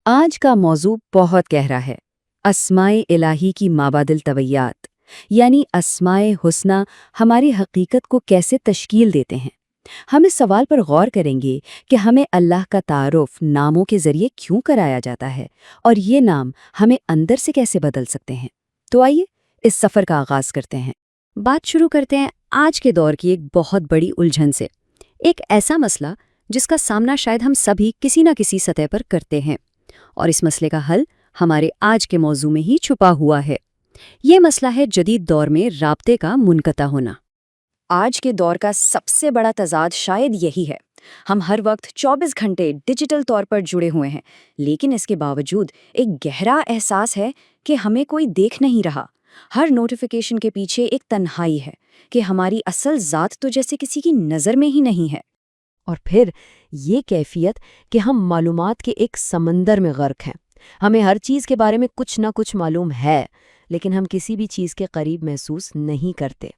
آج کا موضوع بہت گہرا ہے۔ اسمائے الہی کی مابعد طویات، یعنی اسمائے حسنہ ہماری حقیقت کو کیسے تشکیل دیتے ہیں۔ ہم اس سوال پر غور کریں گے کہ ہمیں اللہ کا تعارف ناموں کے ذریعے کیوں کرایا جاتا ہے اور یہ نام ہمیں اندر سے کیسے بدل سکتے ہیں۔ تو آئیے اس سفر کا آغاز کرتے ہیں۔ بات شروع کرتے ہیں آج کے دور کی ایک بہت بڑی الجھن سے، ایک ایسا مسئلہ جس کا سامنا شاید ہم سبھی کسی نہ کسی سطح پر کرتے ہیں، اور اس مسئلے کا حل ہمارے آج کے موضوع میں ہی چھپا ہوا ہے۔ یہ مسئلہ ہے جدید دور میں رابطے کا منقطع ہونا۔ آج کے دور کا سب سے بڑا تضاد شاید یہی ہے۔ ہم ہر وقت 24 گھنٹے ڈیجیٹل طور پر جڑے ہوئے ہیں، لیکن اس کے باوجود ایک گہرا احساس ہے کہ ہمیں کوئی دیکھ نہیں رہا۔ ہر نوٹیفیکیشن کے پیچھے ایک تنہائی ہے کہ ہماری اصل ذات تو جیسے کسی کی نظر میں ہی نہیں ہے۔ اور پھر یہ کیفیت کہ ہم معلومات کے ایک سمندر میں غرق ہیں۔ ہمیں ہر چیز کے بارے میں کچھ نہ کچھ معلوم ہے، لیکن ہم کسی بھی چیز کے قریب محسوس نہیں کرتے۔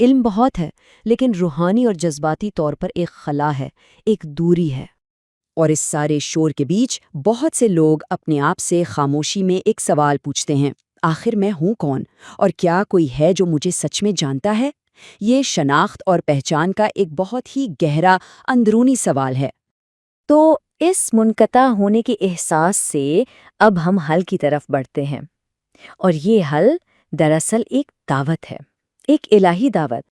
علم بہت ہے، لیکن روحانی اور جذباتی طور پر ایک خلا ہے، ایک دوری ہے۔ اور اس سارے شور کے بیچ بہت سے لوگ اپنے آپ سے خاموشی میں ایک سوال پوچھتے ہیں، آخر میں ہوں کون؟ اور کیا کوئی ہے جو مجھے سچ میں جانتا ہے؟ یہ شناخت اور پہچان کا ایک بہت ہی گہرا اندرونی سوال ہے۔ تو اس منقطع ہونے کے احساس سے اب ہم حل کی طرف بڑھتے ہیں، اور یہ حل دراصل ایک دعوت ہے، ایک الہی دعوت۔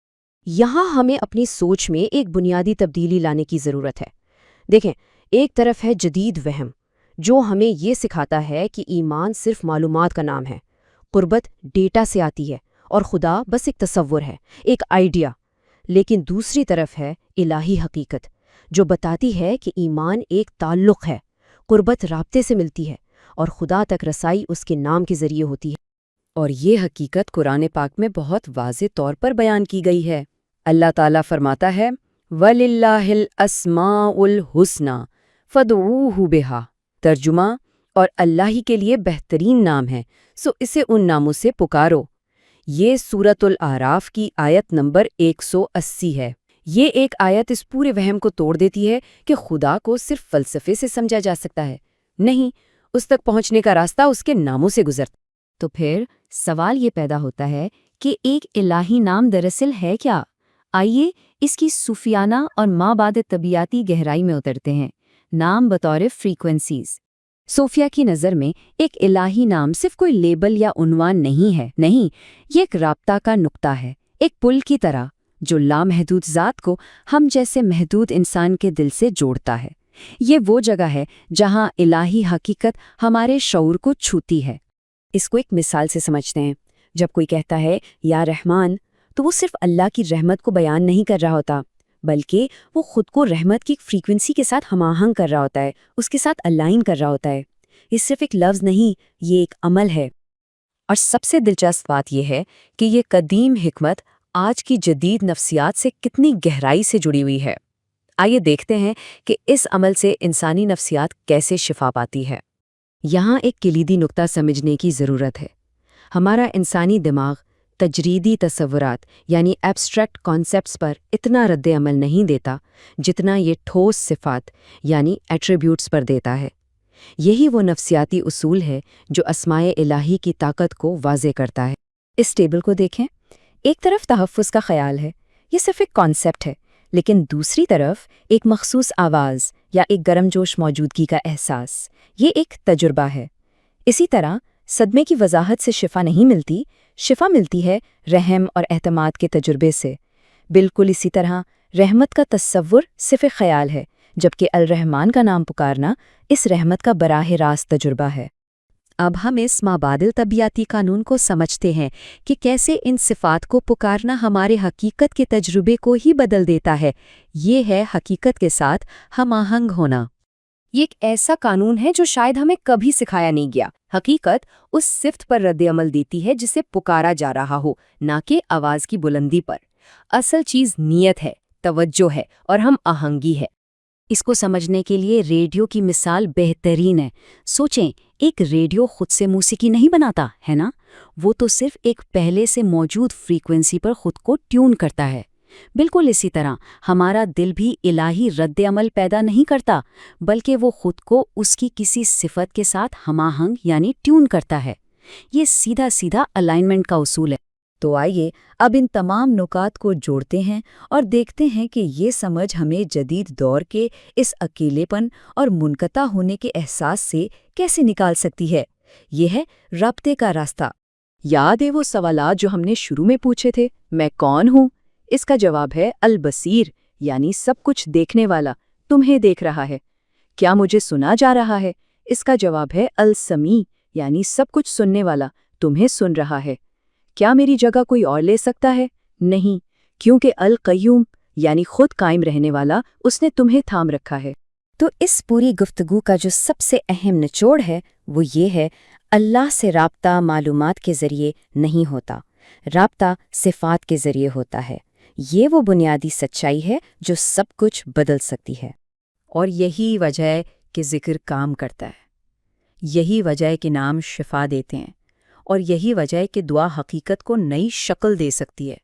یہاں ہمیں اپنی سوچ میں ایک بنیادی تبدیلی لانے کی ضرورت ہے۔ دیکھیں، ایک طرف ہے جدید وہم، جو ہمیں یہ سکھاتا ہے کہ ایمان صرف معلومات کا نام ہے، قربت ڈیٹا سے آتی ہے، اور خدا بس ایک تصور ہے، ایک آئیڈیا۔ لیکن دوسری طرف ہے الہی حقیقت، جو بتاتی ہے کہ ایمان ایک تعلق ہے، قربت رابطے سے ملتی ہے، اور خدا تک رسائی اس کے نام کے ذریعے ہوتی ہے۔ اور یہ حقیقت قرآن پاک میں بہت واضح طور پر بیان کی گئی ہے۔ اللہ تعالیٰ فرماتا ہے، وَلِلَّهِ الْأَسْمَاءُ الْحُسْنَى فَادْعُوهُ بِهَا۔ ترجمہ، اور اللہ ہی کے لیے بہترین نام ہے، سو اسے ان ناموں سے پکارو۔ یہ سورۃ الاعراف کی آیت نمبر 180 ہے۔ یہ ایک آیت اس پورے وہم کو توڑ دیتی ہے کہ خدا کو صرف فلسفے سے سمجھا جا سکتا ہے۔ نہیں، اس تک پہنچنے کا راستہ اس کے ناموں سے گزرتا۔ تو پھر سوال یہ پیدا ہوتا ہے کہ ایک الہی نام دراصل ہے کیا؟ آئیے اس کی صوفیانہ اور مابعد طبیعاتی گہرائی میں اترتے ہیں۔ نام بطور فریکوینسیز۔ صوفیہ کی نظر میں ایک الہی نام صرف کوئی لیبل یا عنوان نہیں ہے، نہیں، یہ ایک رابطہ کا نقطہ ہے، ایک پل کی طرح جو لامحدود ذات کو ہم جیسے محدود انسان کے دل سے جوڑتا ہے۔ یہ وہ جگہ ہے جہاں الہی حقیقت ہمارے شعور کو چھوتی ہے۔ اس کو ایک مثال سے سمجھتے ہیں۔ جب کوئی کہتا ہے یا رحمان، تو وہ صرف اللہ کی رحمت کو بیان نہیں کر رہا ہوتا، بلکہ وہ خود کو رحمت کی ایک فریکوینسی کے ساتھ ہم آہنگ کر رہا ہوتا ہے، اس کے ساتھ الائن کر رہا ہوتا ہے۔ یہ صرف ایک لفظ نہیں، یہ ایک عمل ہے۔ اور سب سے دلچسپ بات یہ ہے کہ یہ قدیم حکمت آج کی جدید نفسیات سے کتنی گہرائی سے جڑی ہوئی ہے۔ آئیے دیکھتے ہیں کہ اس عمل سے انسانی نفسیات کیسے شفا پاتی ہے۔ یہاں ایک کلیدی نقطہ سمجھنے کی ضرورت ہے۔ ہمارا انسانی دماغ تجریدی تصورات یعنی ایبسٹریکٹ کانسیپٹس پر اتنا رد عمل نہیں دیتا جتنا یہ ٹھوس صفات یعنی ایٹریبیوٹس پر دیتا ہے۔ یہی وہ نفسیاتی اصول ہے جو اسمائے الہی کی طاقت کو واضح کرتا ہے۔ اس ٹیبل کو دیکھیں، ایک طرف تحفظ کا خیال ہے، یہ صرف ایک کانسیپٹ ہے، لیکن دوسری طرف ایک مخصوص آواز یا ایک گرم جوش موجودگی کا احساس، یہ ایک تجربہ ہے۔ اسی طرح صدمے کی وضاحت سے شفا نہیں ملتی، شفا ملتی ہے رحم اور اعتماد کے تجربے سے۔ بالکل اسی طرح رحمت کا تصور صرف ایک خیال ہے، جبکہ الرحمن کا نام پکارنا اس رحمت کا براہ راست تجربہ ہے۔ اب ہم اس مابعد طبیعاتی قانون کو سمجھتے ہیں کہ کیسے ان صفات کو پکارنا ہمارے حقیقت کے تجربے کو ہی بدل دیتا ہے۔ یہ ہے حقیقت کے ساتھ ہم آہنگ ہونا۔ یہ ایک ایسا قانون ہے جو شاید ہمیں کبھی سکھایا نہیں گیا۔ حقیقت اس صفت پر رد عمل دیتی ہے جسے پکارا جا رہا ہو، نہ کہ آواز کی بلندی پر۔ اصل چیز نیت ہے، توجہ ہے، اور ہم آہنگی ہے۔ اس کو سمجھنے کے لیے ریڈیو کی مثال بہترین ہے۔ سوچیں، ایک ریڈیو خود سے موسیقی نہیں بناتا ہے نا، وہ تو صرف ایک پہلے سے موجود فریکوینسی پر خود کو ٹیون کرتا ہے۔ بالکل اسی طرح ہمارا دل بھی الہی رد عمل پیدا نہیں کرتا، بلکہ وہ خود کو اس کی کسی صفت کے ساتھ ہم آہنگ یعنی ٹیون کرتا ہے۔ یہ سیدھا سیدھا الائنمنٹ کا اصول ہے۔ تو آئیے اب ان تمام نکات کو جوڑتے ہیں اور دیکھتے ہیں کہ یہ سمجھ ہمیں جدید دور کے اس اکیلے پن اور منقطع ہونے کے احساس سے کیسے نکال سکتی ہے۔ یہ ہے رابطے کا راستہ۔ یاد ہے وہ سوالات جو ہم نے شروع میں پوچھے تھے، میں کون ہوں؟ اس کا جواب ہے البصیر، یعنی سب کچھ دیکھنے والا، تمہیں دیکھ رہا ہے۔ کیا مجھے سنا جا رہا ہے؟ اس کا جواب ہے السمیع، یعنی سب کچھ سننے والا، تمہیں سن رہا ہے۔ کیا میری جگہ کوئی اور لے سکتا ہے؟ نہیں، کیونکہ القیوم، یعنی خود قائم رہنے والا، اس نے تمہیں تھام رکھا ہے۔ تو اس پوری گفتگو کا جو سب سے اہم نچوڑ ہے وہ یہ ہے، اللہ سے رابطہ معلومات کے ذریعے نہیں ہوتا، رابطہ صفات کے ذریعے ہوتا ہے۔ یہ وہ بنیادی سچائی ہے جو سب کچھ بدل سکتی ہے۔ اور یہی وجہ ہے کہ ذکر کام کرتا ہے، یہی وجہ ہے کہ نام شفا دیتے ہیں، اور یہی وجہ ہے کہ دعا حقیقت کو نئی شکل دے سکتی ہے،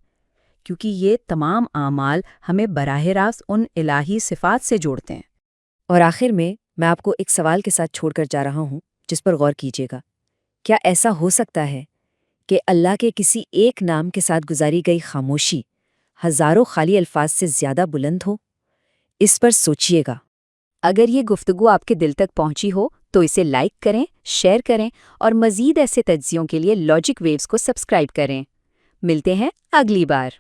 کیونکہ یہ تمام اعمال ہمیں براہ راست ان الہی صفات سے جوڑتے ہیں۔ اور آخر میں آپ کو ایک سوال کے ساتھ چھوڑ کر جا رہا ہوں جس پر غور کیجیے گا۔ کیا ایسا ہو سکتا ہے کہ اللہ کے کسی ایک نام کے ساتھ گزاری گئی خاموشی ہزاروں خالی الفاظ سے زیادہ بلند ہو؟ اس پر سوچیے گا۔ اگر یہ گفتگو آپ کے دل تک پہنچی ہو تو اسے لائک کریں، شیئر کریں، اور مزید ایسے تجزیوں کے لیے لاجک ویوز کو سبسکرائب کریں۔ ملتے ہیں اگلی بار۔